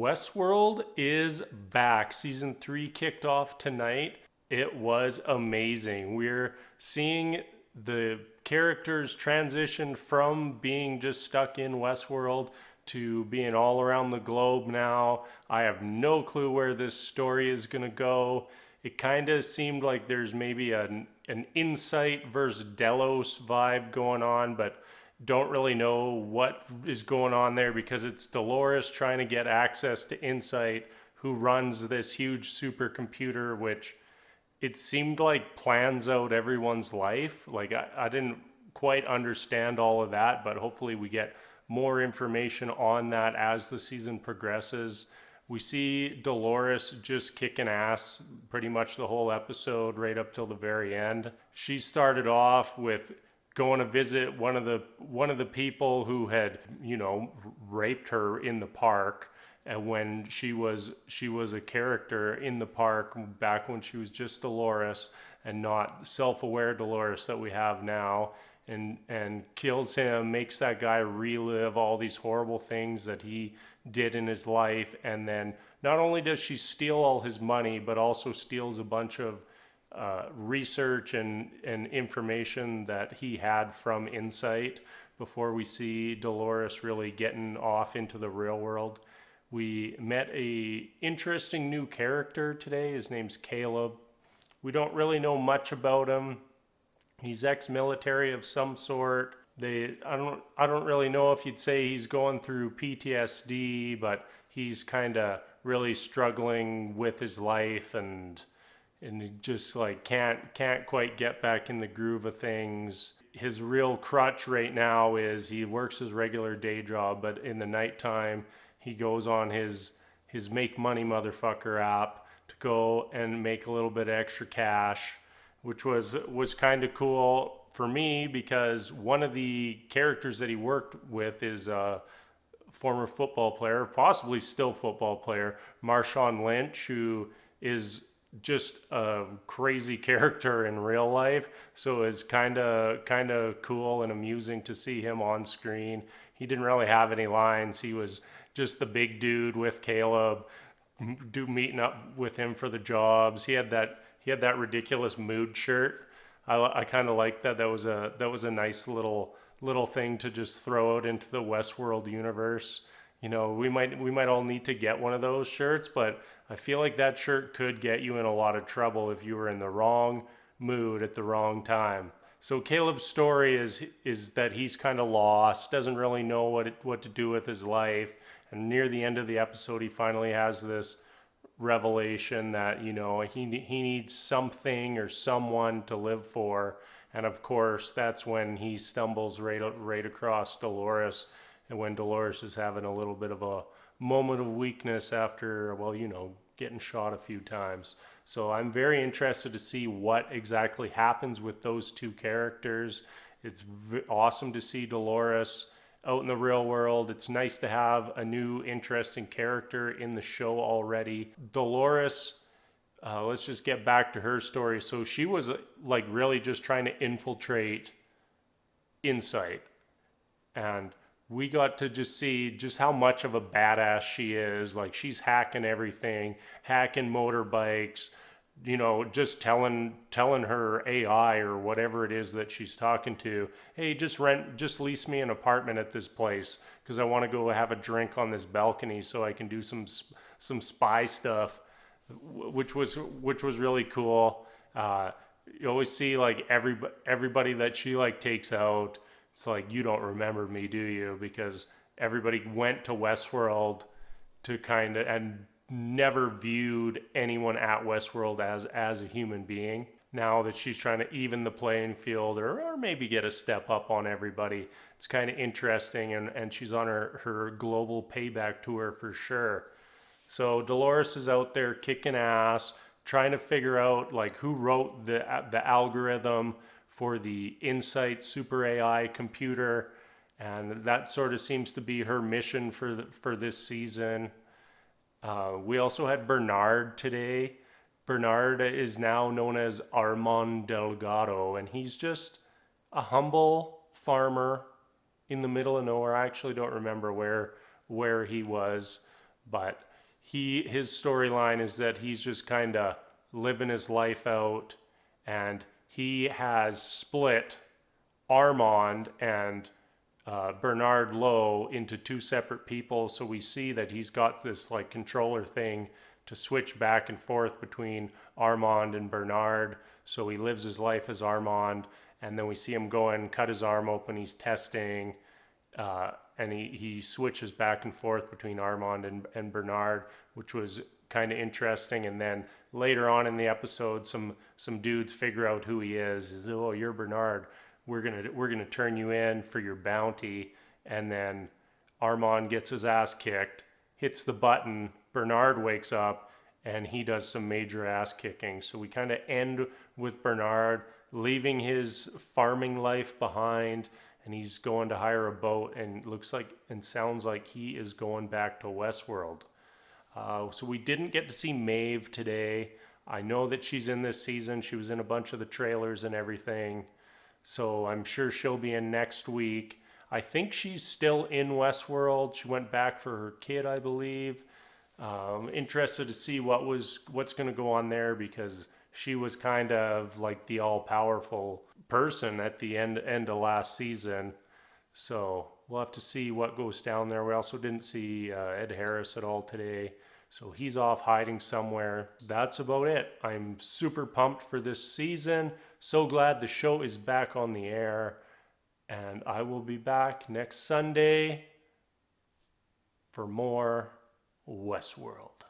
Westworld is back. Season 3 kicked off tonight. It was amazing. We're seeing the characters transition from being just stuck in Westworld to being all around the globe now. I have no clue where this story is going to go. It kind of seemed like there's maybe an Incite versus Delos vibe going on, but don't really know what is going on there because it's Dolores trying to get access to Incite, who runs this huge supercomputer, which it seemed like plans out everyone's life. Like I didn't quite understand all of that, but hopefully we get more information on that as the season progresses. We see Dolores just kicking ass pretty much the whole episode right up till the very end. She started off with going to visit one of the people who had, raped her in the park, and when she was a character in the park back when she was just Dolores and not self-aware Dolores that we have now, and kills him, makes that guy relive all these horrible things that he did in his life. And then not only does she steal all his money, but also steals a bunch of research and information that he had from Incite before we see Dolores really getting off into the real world. We met a interesting new character today. His name's Caleb. We don't really know much about him. He's ex-military of some sort. I don't really know if you'd say he's going through PTSD, but he's kind of really struggling with his life and he just like can't quite get back in the groove of things. His real crutch right now is he works his regular day job, but in the nighttime he goes on his Make Money Motherfucker app to go and make a little bit of extra cash, which was kind of cool for me because one of the characters that he worked with is a former football player, possibly still football player, Marshawn Lynch, who is just a crazy character in real life. So it's kind of cool and amusing to see him on screen. He didn't really have any lines. He was just the big dude with Caleb, meeting up with him for the jobs. He had that ridiculous mood shirt. I kind of liked that. That was a nice little thing to just throw out into the Westworld universe. We might all need to get one of those shirts, but I feel like that shirt could get you in a lot of trouble if you were in the wrong mood at the wrong time. So Caleb's story is that he's kind of lost, doesn't really know what to do with his life, and near the end of the episode, he finally has this revelation that he needs something or someone to live for, and of course that's when he stumbles right across Dolores. And when Dolores is having a little bit of a moment of weakness after, getting shot a few times. So I'm very interested to see what exactly happens with those two characters. It's awesome to see Dolores out in the real world. It's nice to have a new interesting character in the show already. Dolores, let's just get back to her story. So she was like really just trying to infiltrate Incite, and we got to just see just how much of a badass she is. Like she's hacking everything, hacking motorbikes, just telling her AI or whatever it is that she's talking to, hey, just lease me an apartment at this place because I want to go have a drink on this balcony so I can do some spy stuff, which was really cool. You always see like everybody that she like takes out. It's like, you don't remember me, do you? Because everybody went to Westworld to and never viewed anyone at Westworld as a human being. Now that she's trying to even the playing field or maybe get a step up on everybody, it's kind of interesting, and she's on her global payback tour for sure. So Dolores is out there kicking ass, trying to figure out like who wrote the algorithm for the Incite Super AI computer, and that sort of seems to be her mission for this season. We also had Bernard today. Bernard is now known as Armand Delgado, and he's just a humble farmer in the middle of nowhere. I actually don't remember where he was, but his storyline is that he's just kind of living his life out, and he has split Armand and Bernard Lowe into two separate people. So we see that he's got this like controller thing to switch back and forth between Armand and Bernard. So he lives his life as Armand, and then we see him go and cut his arm open. He's testing, and he switches back and forth between Armand and Bernard, which was kind of interesting. And then later on in the episode, some dudes figure out who he is. Is, oh, you're Bernard. We're gonna turn you in for your bounty. And then Armand gets his ass kicked, hits the button. Bernard wakes up, and he does some major ass kicking. So we kind of end with Bernard leaving his farming life behind, and he's going to hire a boat, and looks like and sounds like he is going back to Westworld. So we didn't get to see Maeve today. I know that she's in this season. She was in a bunch of the trailers and everything. So I'm sure she'll be in next week. I think she's still in Westworld. She went back for her kid, I believe. Interested to see what's going to go on there, because she was kind of like the all-powerful person at the end of last season. So we'll have to see what goes down there. We also didn't see Ed Harris at all today. So he's off hiding somewhere. That's about it. I'm super pumped for this season. So glad the show is back on the air. And I will be back next Sunday for more Westworld.